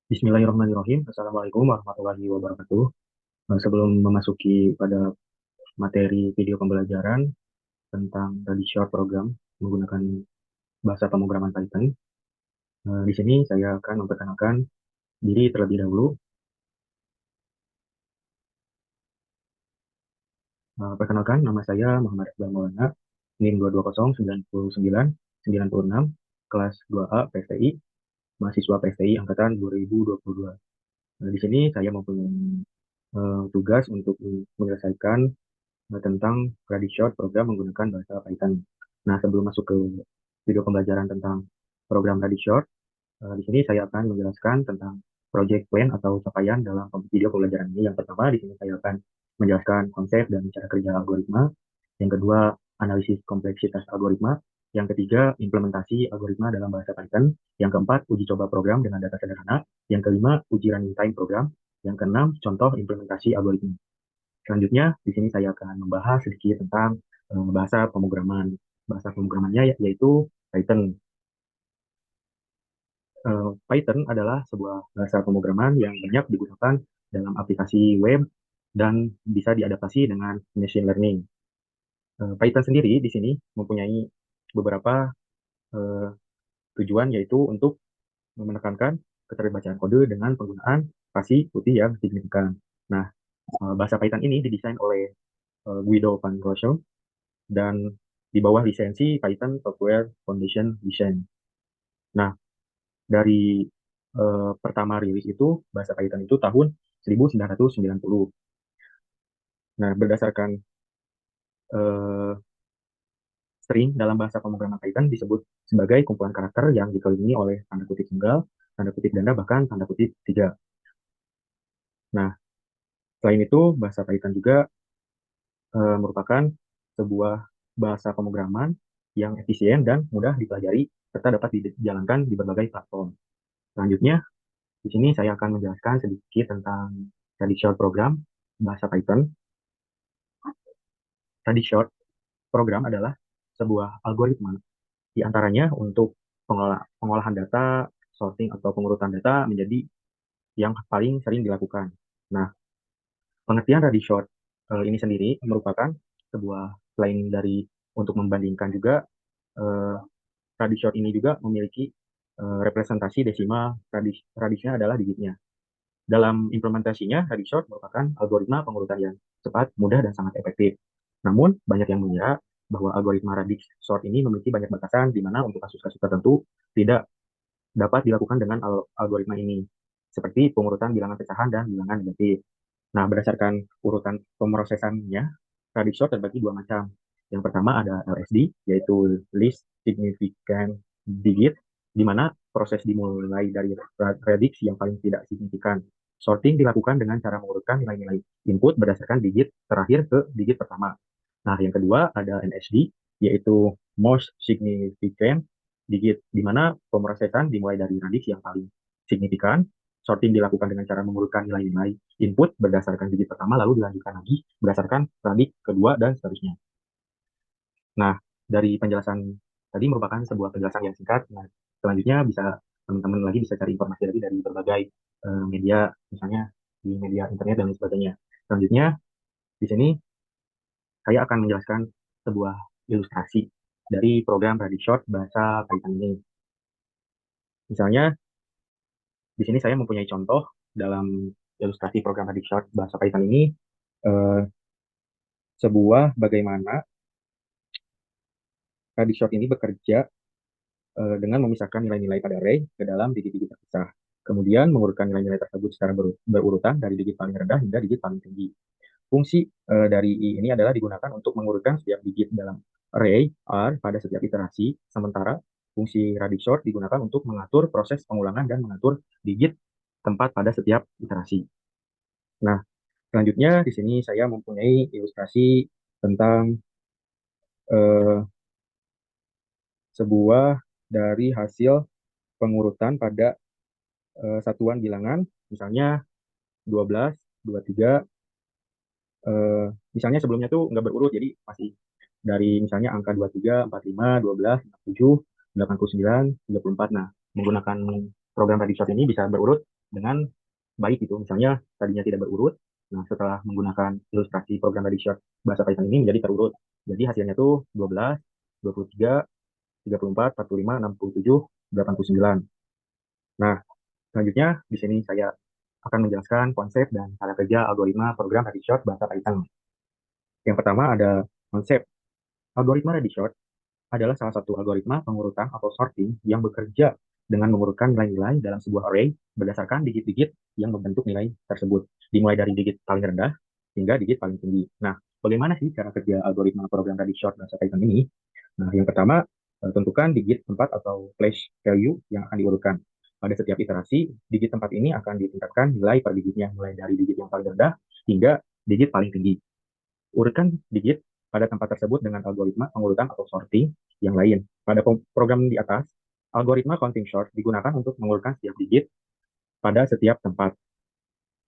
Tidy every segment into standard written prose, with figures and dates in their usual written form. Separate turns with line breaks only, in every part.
Bismillahirrahmanirrahim. Assalamualaikum warahmatullahi wabarakatuh. Sebelum memasuki pada materi video pembelajaran tentang Short program menggunakan bahasa pemrograman Python, di sini saya akan memperkenalkan diri terlebih dahulu. Perkenalkan, nama saya Muhammad Iqbal Maulana, NIM 2209996, kelas 2A PSTI, mahasiswa PSTI angkatan 2022. Di sini saya mempunyai tugas untuk menyelesaikan tentang Short program menggunakan bahasa Python. Nah, sebelum masuk ke video pembelajaran tentang program Short, di sini saya akan menjelaskan tentang project plan atau capaian dalam video pembelajaran ini. Yang pertama, di sini saya akan menjelaskan konsep dan cara kerja algoritma. Yang kedua, analisis kompleksitas algoritma. Yang ketiga, implementasi algoritma dalam bahasa Python. Yang keempat, uji coba program dengan data sederhana. Yang kelima, uji running time program. Yang keenam, contoh implementasi algoritma. Selanjutnya, di sini saya akan membahas sedikit tentang bahasa pemrograman. Bahasa pemrogramannya yaitu Python. Python adalah sebuah bahasa pemrograman yang banyak digunakan dalam aplikasi web dan bisa diadaptasi dengan machine learning. Python sendiri di sini mempunyai beberapa eh, tujuan, yaitu untuk menekankan keterbacaan kode dengan penggunaan spasi putih yang signifikan. Nah, bahasa Python ini didesain oleh Guido van Rossum dan di bawah lisensi Python Software Foundation License. Nah, dari pertama rilis itu, bahasa Python itu tahun 1990. Nah, berdasarkan eh, string dalam bahasa pemrograman Python disebut sebagai kumpulan karakter yang dikelilingi oleh tanda kutip tunggal, tanda kutip ganda, bahkan tanda kutip tiga. Nah, selain itu, bahasa Python juga merupakan sebuah bahasa pemrograman yang efisien dan mudah dipelajari serta dapat dijalankan di berbagai platform. Selanjutnya, di sini saya akan menjelaskan sedikit tentang traditional program bahasa Python. Traditional program adalah sebuah algoritma di antaranya untuk pengolahan data, sorting atau pengurutan data menjadi yang paling sering dilakukan. Nah, pengertian traditional ini sendiri merupakan sebuah, selain dari untuk membandingkan juga, eh, traditional ini juga memiliki representasi desimal. Tradisinya adalah digitnya. Dalam implementasinya, Radix-sort merupakan algoritma pengurutan yang cepat, mudah, dan sangat efektif. Namun, banyak yang mengira bahwa algoritma Radix-sort ini memiliki banyak batasan, di mana untuk kasus-kasus tertentu tidak dapat dilakukan dengan algoritma ini, seperti pengurutan bilangan pecahan dan bilangan negatif. Nah, berdasarkan urutan pemrosesannya, Radix-sort terbagi dua macam. Yang pertama ada LSD, yaitu Least Significant Digit, di mana proses dimulai dari radix yang paling tidak signifikan. Sorting dilakukan dengan cara mengurutkan nilai-nilai input berdasarkan digit terakhir ke digit pertama. Nah, yang kedua ada NSD, yaitu Most Significant Digit, di mana pemrosesan dimulai dari radix yang paling signifikan. Sorting dilakukan dengan cara mengurutkan nilai-nilai input berdasarkan digit pertama, lalu dilanjutkan lagi berdasarkan radix kedua, dan seterusnya. Nah, dari penjelasan tadi merupakan sebuah penjelasan yang singkat. Nah, selanjutnya bisa teman-teman lagi bisa cari informasi lagi dari berbagai media, misalnya di media internet dan lain sebagainya. Selanjutnya, di sini saya akan menjelaskan sebuah ilustrasi dari program Short bahasa Python ini. Misalnya, di sini saya mempunyai contoh dalam ilustrasi program Short bahasa Python ini, eh, sebuah bagaimana Short ini bekerja dengan memisahkan nilai-nilai pada array ke dalam digit-digit terpisah. Kemudian mengurutkan nilai-nilai tersebut secara berurutan dari digit paling rendah hingga digit paling tinggi. Fungsi dari I ini adalah digunakan untuk mengurutkan setiap digit dalam array R pada setiap iterasi, sementara fungsi Radix-sort digunakan untuk mengatur proses pengulangan dan mengatur digit tempat pada setiap iterasi. Nah, selanjutnya di sini saya mempunyai ilustrasi tentang eh, sebuah dari hasil pengurutan pada satuan bilangan, misalnya 12, 23, eh, misalnya sebelumnya tuh nggak berurut, jadi masih dari misalnya angka 23, 45, 12, 57, 89, 34. Nah, menggunakan program Radix ini bisa berurut dengan baik gitu. Misalnya tadinya tidak berurut, nah setelah menggunakan ilustrasi program Radishort bahasa Python ini menjadi terurut. Jadi hasilnya tuh 12, 23, 34, 45, 67, 89. Nah, selanjutnya di sini saya akan menjelaskan konsep dan cara kerja algoritma program Radishort bahasa Python. Yang pertama ada konsep. Algoritma Radishort adalah salah satu algoritma pengurutan atau sorting yang bekerja dengan mengurutkan nilai-nilai dalam sebuah array berdasarkan digit-digit yang membentuk nilai tersebut, dimulai dari digit paling rendah hingga digit paling tinggi. Nah, bagaimana sih cara kerja algoritma program Radishort bahasa Python ini? Nah, yang pertama, tentukan digit tempat atau place value yang akan diurutkan. Pada setiap iterasi, digit tempat ini akan ditingkatkan nilai per digitnya, mulai dari digit yang paling rendah hingga digit paling tinggi. Urutkan digit pada tempat tersebut dengan algoritma pengurutan atau sorting yang lain. Pada program di atas, algoritma counting sort digunakan untuk mengurutkan setiap digit pada setiap tempat.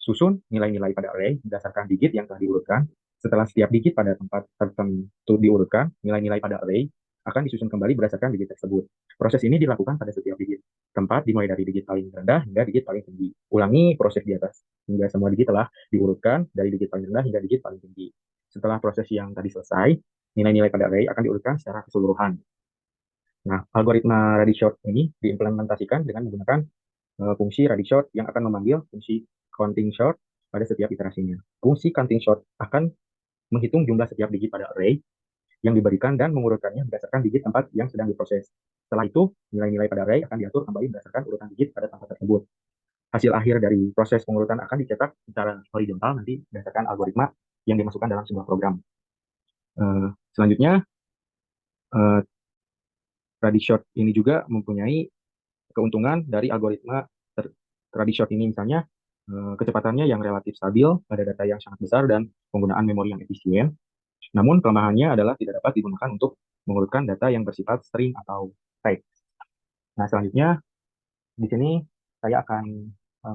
Susun nilai-nilai pada array berdasarkan digit yang telah diurutkan. Setelah setiap digit pada tempat tertentu diurutkan, nilai-nilai pada array akan disusun kembali berdasarkan digit tersebut. Proses ini dilakukan pada setiap digit tempat dimulai dari digit paling rendah hingga digit paling tinggi. Ulangi proses di atas hingga semua digit telah diurutkan dari digit paling rendah hingga digit paling tinggi. Setelah proses yang tadi selesai, nilai-nilai pada array akan diurutkan secara keseluruhan. Nah, algoritma Radishort ini diimplementasikan dengan menggunakan fungsi Radishort yang akan memanggil fungsi counting short pada setiap iterasinya. Fungsi counting short akan menghitung jumlah setiap digit pada array yang diberikan dan mengurutkannya berdasarkan digit tempat yang sedang diproses. Setelah itu, nilai-nilai pada array akan diatur kembali berdasarkan urutan digit pada tempat tersebut. Hasil akhir dari proses pengurutan akan dicetak secara horizontal nanti berdasarkan algoritma yang dimasukkan dalam sebuah program. Selanjutnya, uh, Radishort ini juga mempunyai keuntungan dari algoritma Radishort ini, misalnya kecepatannya yang relatif stabil pada data yang sangat besar dan penggunaan memori yang efisien. Namun kelemahannya adalah tidak dapat digunakan untuk mengurutkan data yang bersifat string atau teks. Nah, selanjutnya di sini saya akan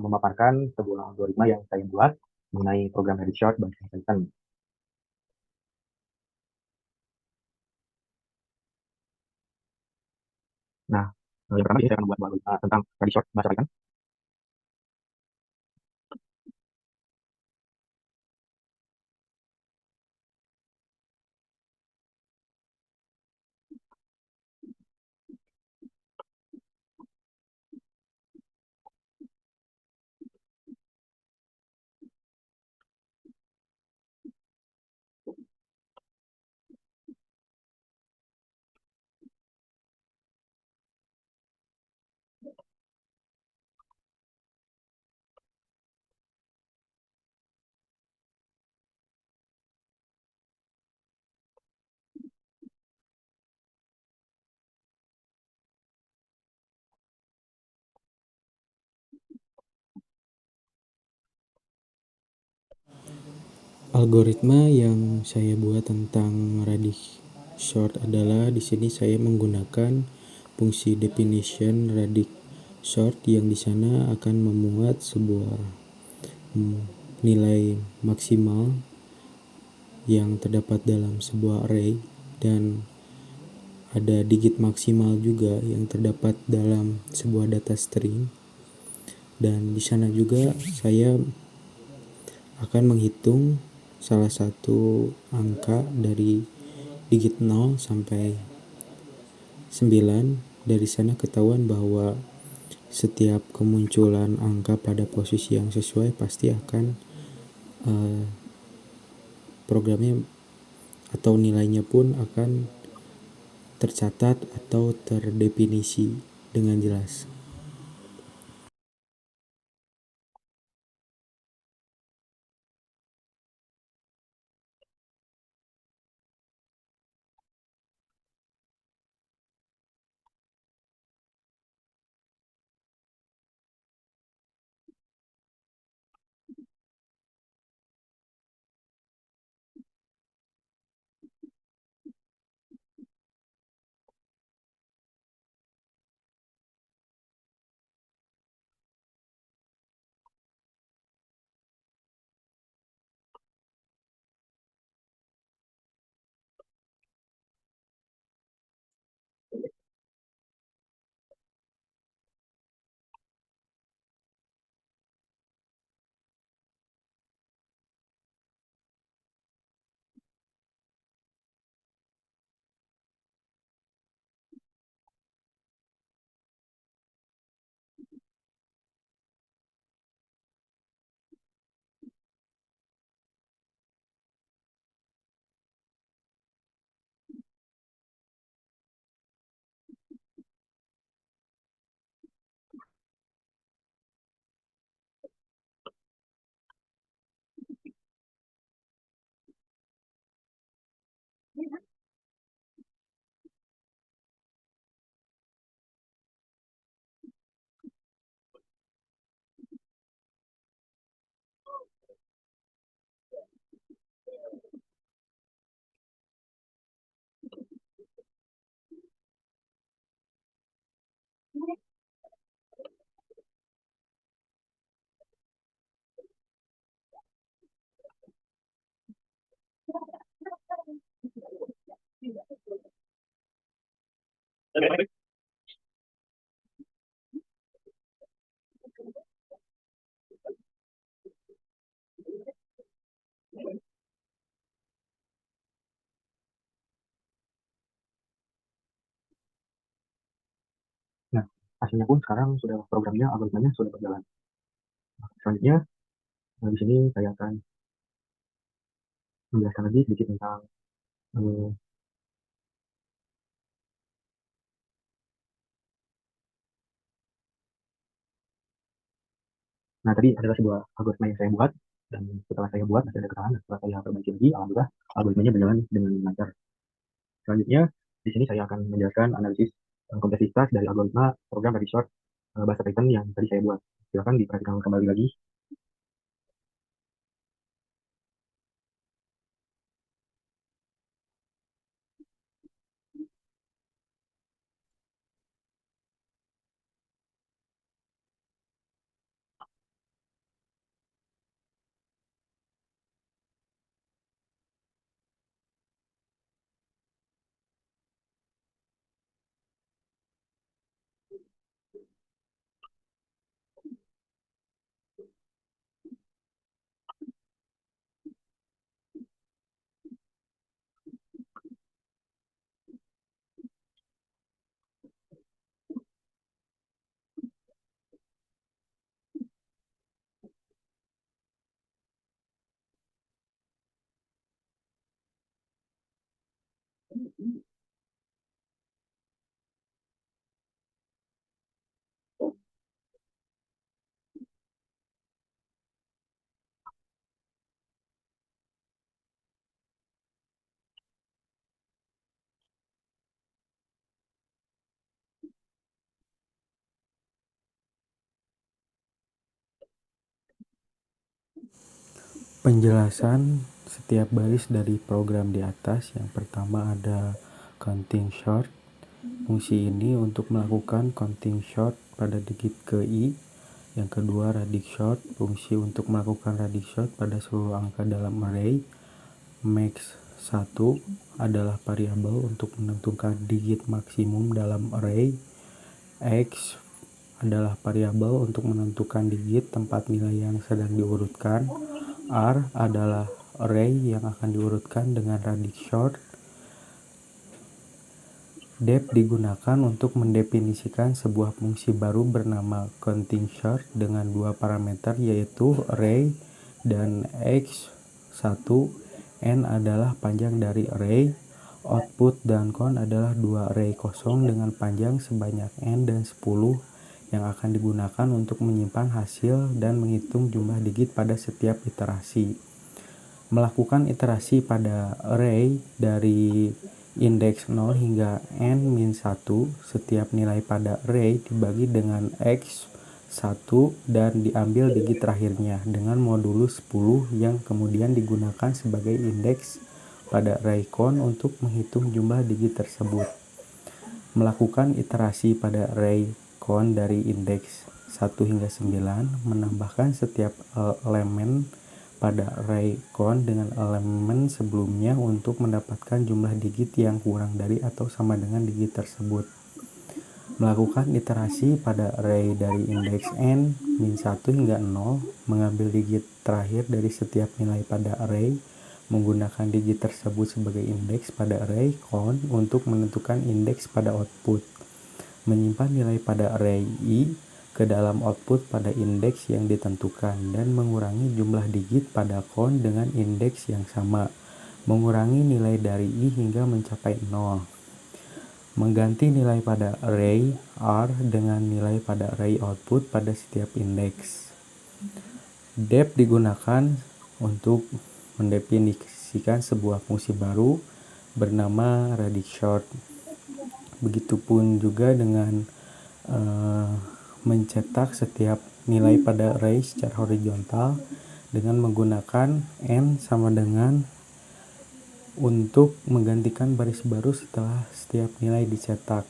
memaparkan sebuah algoritma yang saya buat mengenai program Radishort bahasa Python. Nah, yang pertama ini saya akan membuat algoritma tentang Radishort bahasa Python.
Algoritma yang saya buat tentang radius short adalah di sini saya menggunakan fungsi definition radius short yang di sana akan memuat sebuah nilai maksimal yang terdapat dalam sebuah array dan ada digit maksimal juga yang terdapat dalam sebuah data string, dan di sana juga saya akan menghitung salah satu angka dari digit 0 sampai 9. Dari sana ketahuan bahwa setiap kemunculan angka pada posisi yang sesuai pasti akan uh, programnya atau nilainya pun akan tercatat atau terdefinisi dengan jelas.
hasilnya pun sekarang sudah programnya, algoritmanya sudah berjalan. Selanjutnya, di sini saya akan menjelaskan lagi sedikit tentang eh, nah tadi adalah sebuah algoritma yang saya buat, dan setelah saya buat masih ada kesalahan, setelah saya perbaiki lagi, alhamdulillah algoritmanya berjalan dengan lancar. Selanjutnya, di sini saya akan menjelaskan analisis kompleksitas dari algoritma program dari short bahasa Python yang tadi saya buat. Silakan diperhatikan kembali lagi.
Penjelasan setiap baris dari program di atas. Yang pertama ada counting short. Fungsi ini untuk melakukan counting short pada digit ke i. Yang kedua radic short, fungsi untuk melakukan radic short pada seluruh angka dalam array. Max 1 adalah variabel untuk menentukan digit maksimum dalam array. X adalah variabel untuk menentukan digit tempat nilai yang sedang diurutkan. R adalah array yang akan diurutkan dengan radic short. Dep digunakan untuk mendefinisikan sebuah fungsi baru bernama counting short dengan dua parameter, yaitu array dan x1. N adalah panjang dari array. Output dan count adalah dua array kosong dengan panjang sebanyak n dan 10 yang akan digunakan untuk menyimpan hasil dan menghitung jumlah digit pada setiap iterasi. Melakukan iterasi pada array dari indeks 0 hingga n-1, setiap nilai pada array dibagi dengan x1 dan diambil digit terakhirnya dengan modulus 10 yang kemudian digunakan sebagai indeks pada array count untuk menghitung jumlah digit tersebut. Melakukan iterasi pada array count dari indeks 1 hingga 9, menambahkan setiap elemen pada array count dengan elemen sebelumnya untuk mendapatkan jumlah digit yang kurang dari atau sama dengan digit tersebut. Melakukan iterasi pada array dari indeks n-1 hingga 0, mengambil digit terakhir dari setiap nilai pada array, menggunakan digit tersebut sebagai indeks pada array count untuk menentukan indeks pada output. Menyimpan nilai pada array i ke dalam output pada indeks yang ditentukan dan mengurangi jumlah digit pada count dengan indeks yang sama, mengurangi nilai dari i hingga mencapai 0. Mengganti nilai pada array r dengan nilai pada array output pada setiap indeks. Dep digunakan untuk mendefinisikan sebuah fungsi baru bernama radic short. Begitupun juga dengan mencetak setiap nilai pada array secara horizontal dengan menggunakan n sama dengan untuk menggantikan baris baru setelah setiap nilai dicetak.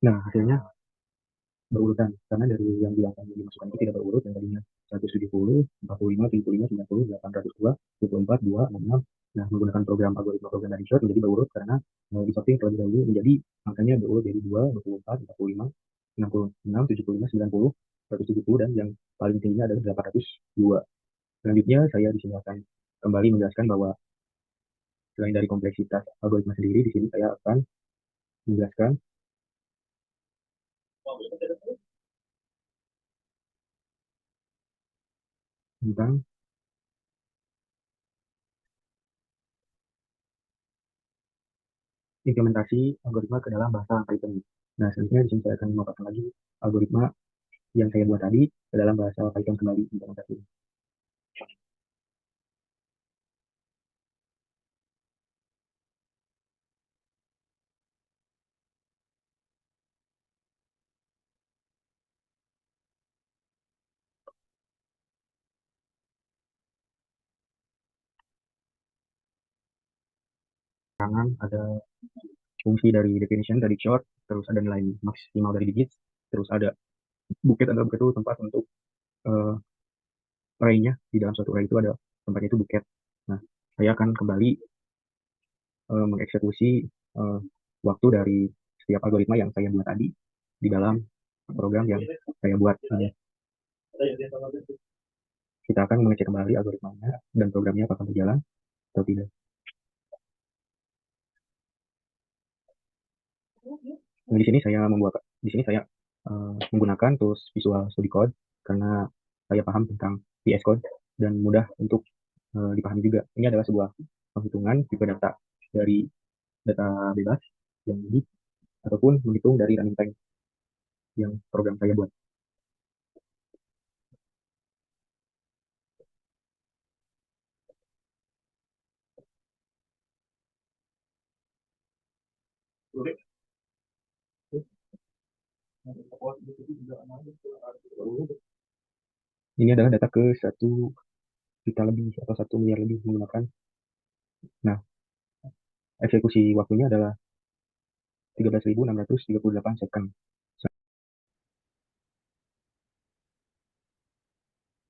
Nah, hasilnya berurutan karena dari yang di angka yang dimasukkan itu tidak berurut yang tadinya 170, 45, 75, 90, 802, 24, 2, 66. Nah, menggunakan program algoritma program dari short menjadi berurut karena di sorting terlebih dahulu menjadi angkanya berurut dari 2, 24, 45, 66, 75, 90, 170 dan yang paling tingginya adalah 802. Selanjutnya saya di sini akan kembali menjelaskan bahwa selain dari kompleksitas algoritma sendiri, di sini saya akan menjelaskan tentang implementasi algoritma ke dalam bahasa Python. Nah, selanjutnya di sini saya akan memaparkan lagi algoritma yang saya buat tadi ke dalam bahasa Python kembali implementasi. Kanan ada fungsi dari definition dari short, terus ada nilai maksimal dari digits, terus ada bucket atau bucket itu tempat untuk uh, array-nya di dalam suatu array itu ada tempatnya itu bucket. Nah, saya akan kembali mengeksekusi uh, waktu dari setiap algoritma yang saya buat tadi di dalam program yang saya buat ini. Kita akan mengecek kembali algoritmanya dan programnya apakah berjalan atau tidak. Nah, di sini saya menggunakan tools Visual Studio Code karena saya paham tentang VS Code dan mudah untuk dipahami juga. Ini adalah sebuah penghitungan tipe data dari data bebas yang ini ataupun menghitung dari running time yang program saya buat. Ini adalah data ke 1 juta lebih atau 1 miliar lebih menggunakan. Nah, eksekusi waktunya adalah 13.638 second.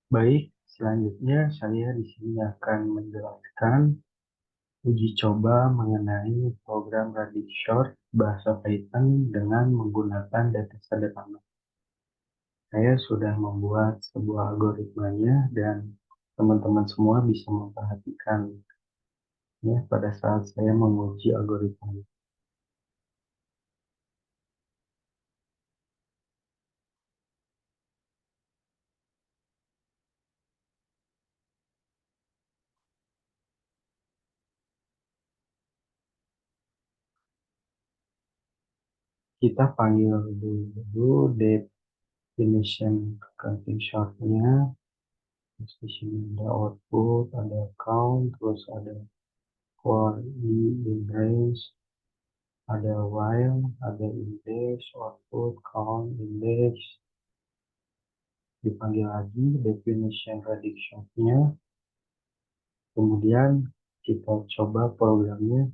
Baik, selanjutnya saya di sini akan menjelaskan uji coba mengenai program Radic Short bahasa Python dengan menggunakan data sederhana. Saya sudah membuat sebuah algoritmanya dan teman-teman semua bisa memperhatikan ya pada saat saya menguji algoritma. Kita panggil dulu definition counting short-nya. Terus di sini ada output, ada count, terus ada for i in range, ada while, ada index, output, count, index. Dipanggil lagi definition reduction-nya. Kemudian kita coba programnya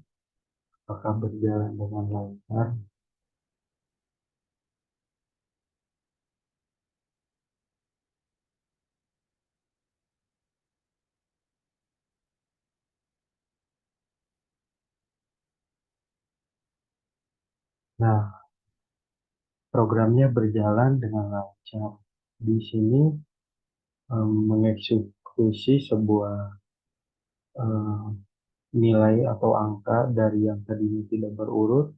apakah berjalan dengan lancar. Nah, programnya berjalan dengan lancar. Di sini mengeksekusi sebuah eh, nilai atau angka dari yang tadinya tidak berurut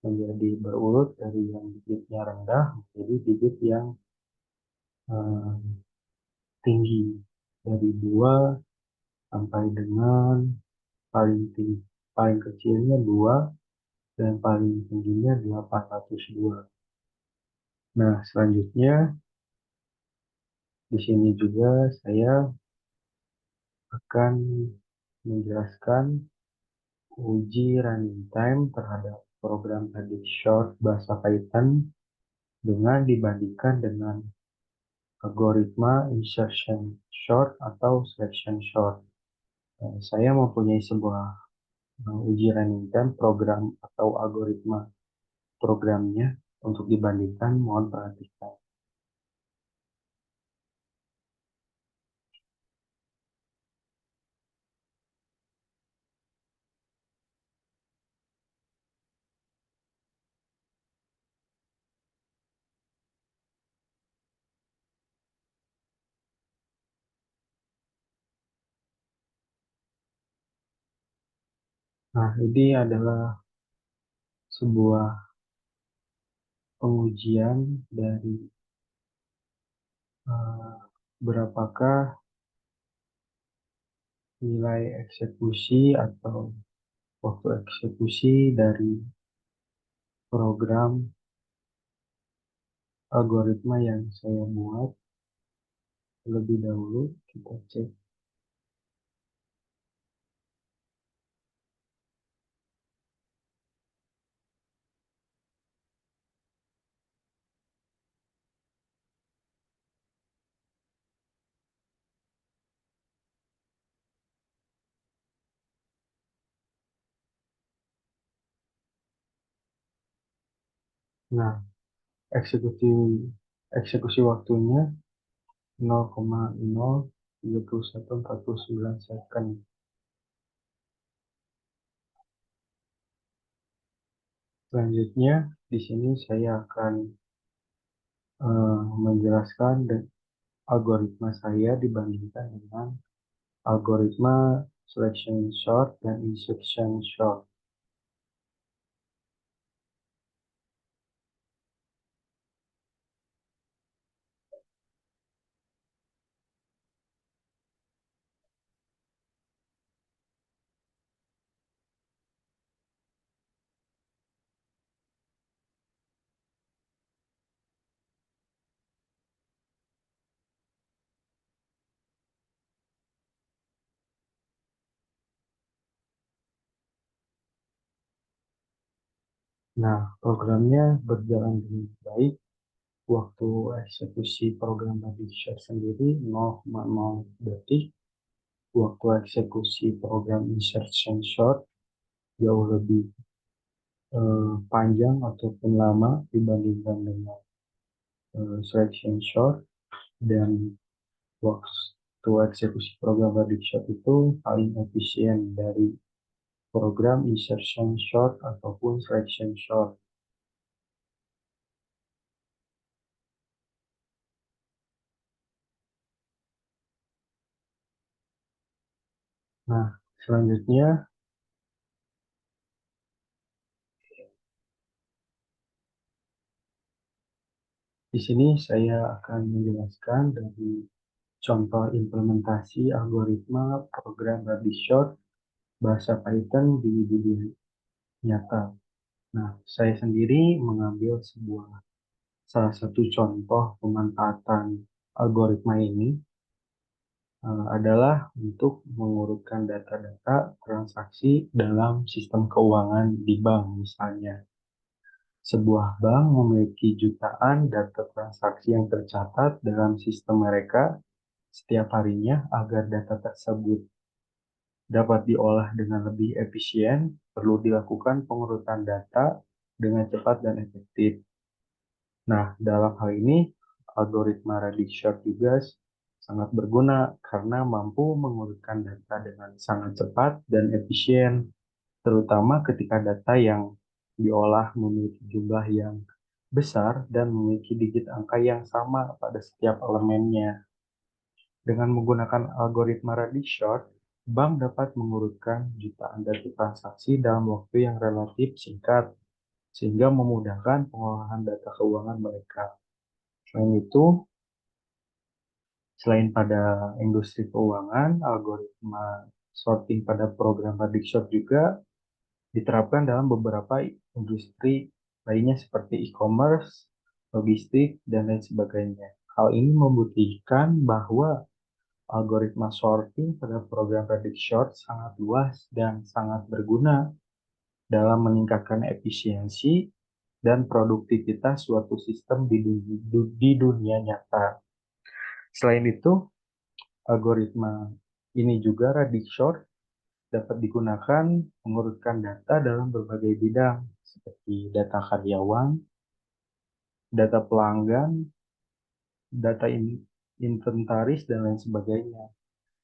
menjadi berurut, dari yang digitnya rendah menjadi digit yang eh, tinggi, dari 2 sampai dengan paling kecilnya 2 dan paling tingginya 802. Nah, selanjutnya di sini juga saya akan menjelaskan uji running time terhadap program Radic Short bahasa Python dengan dibandingkan dengan algoritma insertion short atau selection short. Saya mempunyai sebuah uji running time program atau algoritma programnya untuk dibandingkan, mohon perhatikan. Nah, ini adalah sebuah pengujian dari uh, berapakah nilai eksekusi atau waktu eksekusi dari program algoritma yang saya buat. Terlebih dahulu kita cek. Nah, eksekusi eksekusi waktunya 0,03149 second.
Selanjutnya, di sini saya akan menjelaskan algoritma saya dibandingkan dengan algoritma selection sort dan insertion sort. Nah, programnya berjalan dengan baik. Waktu eksekusi program Radixer sendiri 0,0 detik. Waktu eksekusi program insertion short jauh lebih panjang ataupun lama dibandingkan dengan selection short, dan waktu eksekusi program Radixer itu paling efisien dari program insertion short ataupun selection short. Nah, selanjutnya di sini saya akan menjelaskan dari contoh implementasi algoritma program Radixer bahasa Python di dunia nyata. Nah, saya sendiri mengambil salah satu contoh pemanfaatan algoritma ini adalah untuk mengurutkan data-data transaksi dalam sistem keuangan di bank misalnya. Sebuah bank memiliki jutaan data transaksi yang tercatat dalam sistem mereka setiap harinya. Agar data tersebut dapat diolah dengan lebih efisien, perlu dilakukan pengurutan data dengan cepat dan efektif. Nah, dalam hal ini, algoritma Radixer juga sangat berguna karena mampu mengurutkan data dengan sangat cepat dan efisien, terutama ketika data yang diolah memiliki jumlah yang besar dan memiliki digit angka yang sama pada setiap elemennya. Dengan menggunakan algoritma Radixer, bank dapat mengurutkan jutaan data transaksi dalam waktu yang relatif singkat, sehingga memudahkan pengolahan data keuangan mereka. Selain itu, selain pada industri keuangan, algoritma sorting pada program Radixer juga diterapkan dalam beberapa industri lainnya seperti e-commerce, logistik, dan lain sebagainya. Hal ini membuktikan bahwa algoritma sorting pada program Radixer sangat luas dan sangat berguna dalam meningkatkan efisiensi dan produktivitas suatu sistem di dunia nyata. Selain itu, algoritma ini juga Radixer dapat digunakan mengurutkan data dalam berbagai bidang seperti data karyawan, data pelanggan, data inventaris, dan lain sebagainya.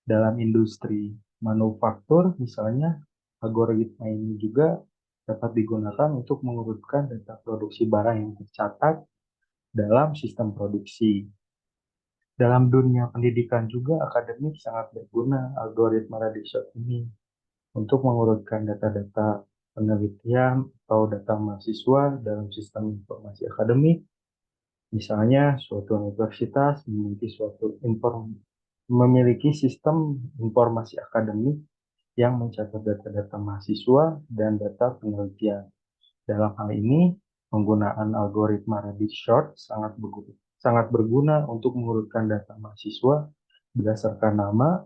Dalam industri manufaktur, misalnya, algoritma ini juga dapat digunakan untuk mengurutkan data produksi barang yang tercatat dalam sistem produksi. Dalam dunia pendidikan juga akademik sangat berguna algoritma Radixer ini untuk mengurutkan data-data penelitian atau data mahasiswa dalam sistem informasi akademik. Misalnya, suatu universitas memiliki sistem informasi akademik yang mencatat data-data mahasiswa dan data penelitian. Dalam hal ini, penggunaan algoritma Radixer sangat berguna untuk mengurutkan data mahasiswa berdasarkan nama,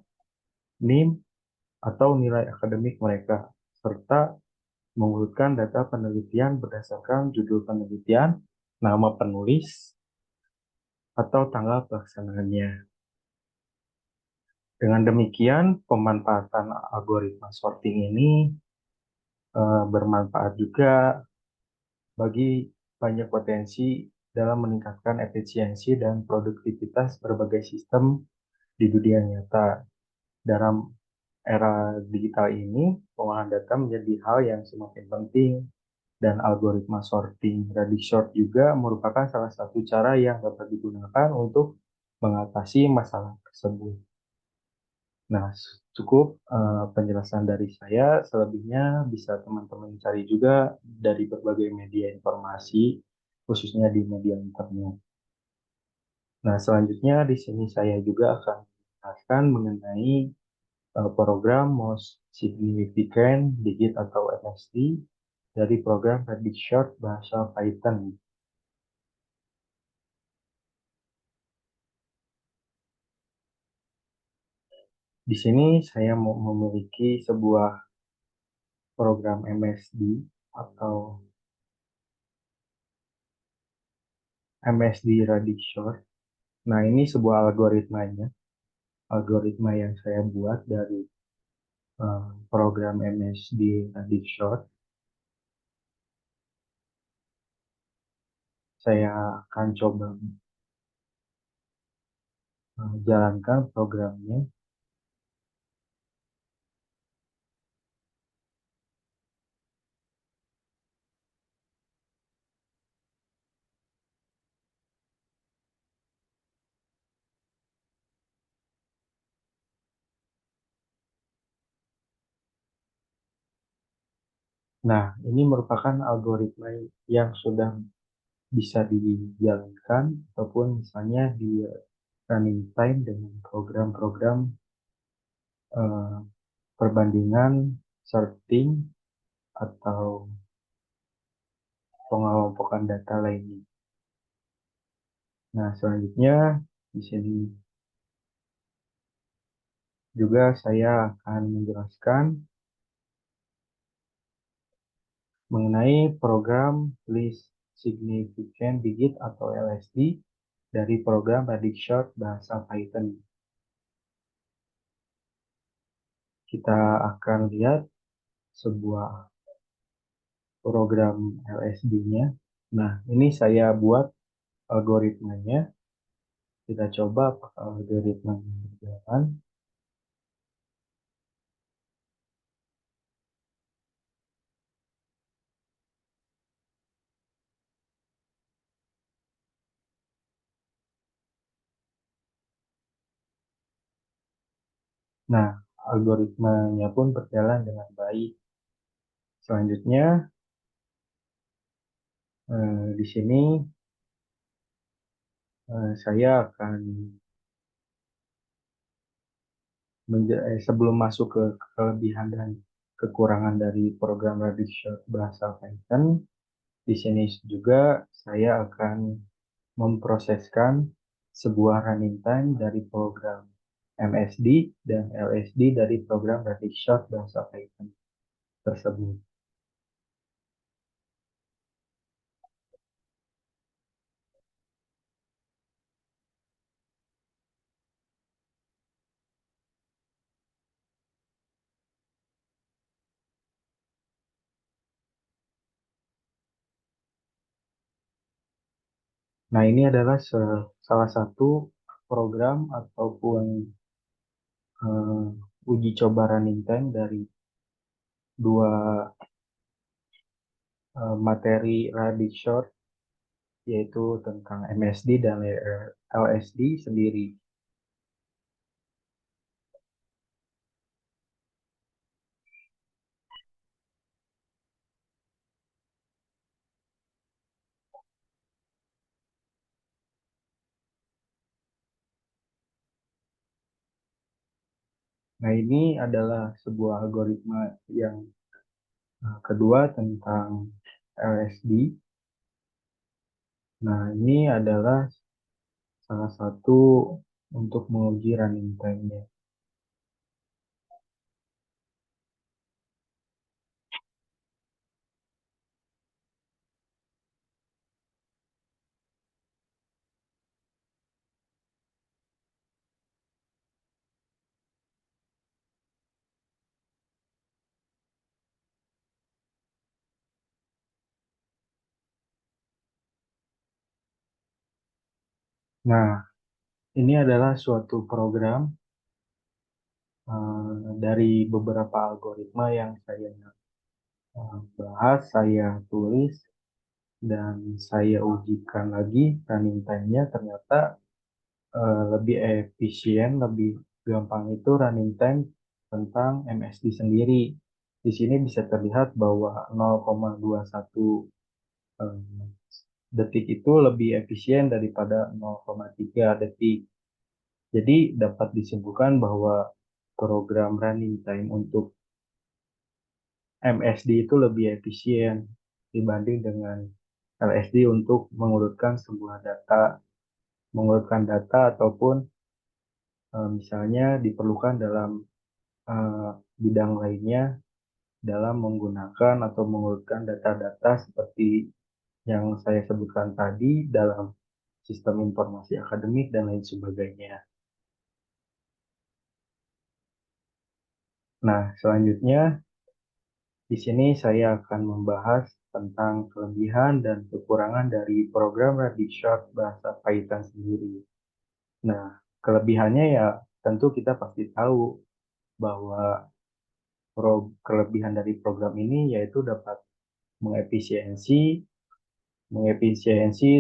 NIM, atau nilai akademik mereka, serta mengurutkan data penelitian berdasarkan judul penelitian, nama penulis, atau tanggal pelaksanaannya. Dengan demikian, pemanfaatan algoritma sorting ini bermanfaat juga bagi banyak potensi dalam meningkatkan efisiensi dan produktivitas berbagai sistem di dunia nyata. Dalam era digital ini, pengolahan data menjadi hal yang semakin penting Dan algoritma sorting radius short juga merupakan salah satu cara yang dapat digunakan untuk mengatasi masalah tersebut. Nah, cukup penjelasan dari saya. Selebihnya bisa teman-teman cari juga dari berbagai media informasi, khususnya di media internet. Nah, selanjutnya di sini saya juga akan menjelaskan mengenai program Most Significant Digit atau MSD dari program Predict Short bahasa Python. Di sini saya mau memiliki sebuah program MSD atau MSD Predict Short. Nah, ini sebuah algoritmanya, algoritma yang saya buat dari program MSD Predict Short. Saya akan coba jalankan programnya. Nah, ini merupakan algoritma yang sudah bisa dijalankan ataupun misalnya di running time dengan program-program eh, perbandingan, sorting, atau pengelompokan data lainnya. Nah, selanjutnya di sini juga saya akan menjelaskan mengenai program List Significant Digit atau LSD dari program Predict Short bahasa Python. Kita akan lihat sebuah program LSD-nya. Nah, ini saya buat algoritmanya. Kita coba apakah algoritmanya berjalan. Nah, algoritmanya pun berjalan dengan baik. Selanjutnya, di sini saya akan sebelum masuk ke kelebihan dan kekurangan dari program Radical bahasa Python, di sini juga saya akan memproseskan sebuah running time dari program MSD dan LSD dari program Radical bahasa Python tersebut. Nah, ini adalah salah satu program ataupun uji coba running time dari dua materi Radic Short, yaitu tentang MSD dan LSD sendiri. Nah, ini adalah sebuah algoritma yang kedua tentang LSD. Nah, ini adalah salah satu untuk menguji running time-nya. Nah, ini adalah suatu program dari beberapa algoritma yang saya bahas, saya tulis, dan saya ujikan lagi running time-nya. Ternyata lebih efisien, lebih gampang itu running time tentang MSD sendiri. Di sini bisa terlihat bahwa 0,21 detik itu lebih efisien daripada 0,3 detik. Jadi dapat disimpulkan bahwa program running time untuk MSD itu lebih efisien dibanding dengan LSD untuk mengurutkan sebuah data, mengurutkan data ataupun misalnya diperlukan dalam bidang lainnya dalam menggunakan atau mengurutkan data-data seperti yang saya sebutkan tadi dalam sistem informasi akademik dan lain sebagainya. Nah, selanjutnya di sini saya akan membahas tentang kelebihan dan kekurangan dari program Radishort bahasa Python sendiri. Nah, kelebihannya ya tentu kita pasti tahu bahwa kelebihan dari program ini yaitu dapat mengefisiensi,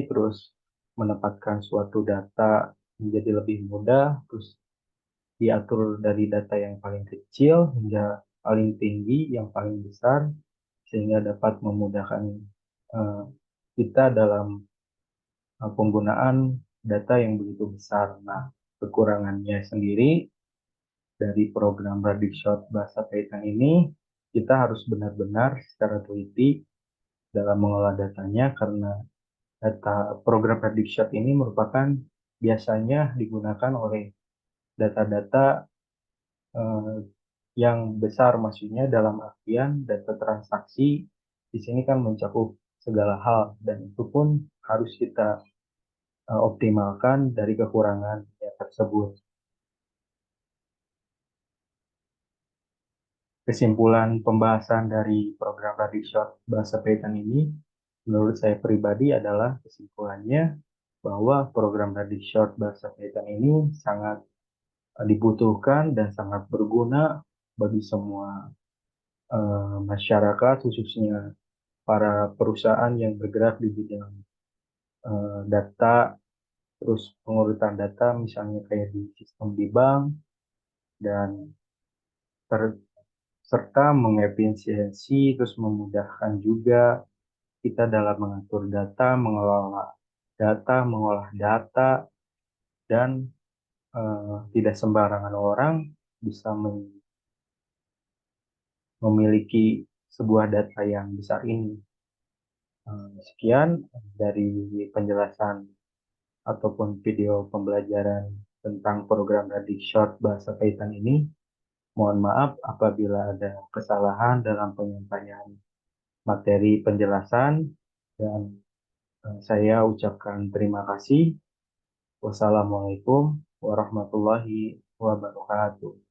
terus menempatkan suatu data menjadi lebih mudah, terus diatur dari data yang paling kecil hingga paling tinggi, yang paling besar, sehingga dapat memudahkan uh, kita dalam penggunaan data yang begitu besar. Nah, kekurangannya sendiri dari program Radixort bahasa Python ini, kita harus benar-benar secara teliti dalam mengolah datanya karena data program Radixort ini merupakan biasanya digunakan oleh data-data eh, yang besar, maksudnya dalam artian data transaksi di sini kan mencakup segala hal dan itu pun harus kita optimalkan dari kekurangan ya, tersebut. Kesimpulan pembahasan dari program Radishort bahasa Python ini menurut saya pribadi adalah kesimpulannya bahwa program Radishort bahasa Python ini sangat dibutuhkan dan sangat berguna bagi semua masyarakat, khususnya para perusahaan yang bergerak di bidang data, terus pengurutan data, misalnya kayak di sistem di bank, dan serta mengefisiensi, terus memudahkan juga kita dalam mengatur data, mengelola data, mengolah data, dan tidak sembarangan orang bisa memiliki sebuah data yang besar ini. Sekian dari penjelasan ataupun video pembelajaran tentang program Radixort bahasa Python ini. Mohon maaf apabila ada kesalahan dalam penyampaian materi penjelasan dan saya ucapkan terima kasih. Wassalamualaikum warahmatullahi wabarakatuh.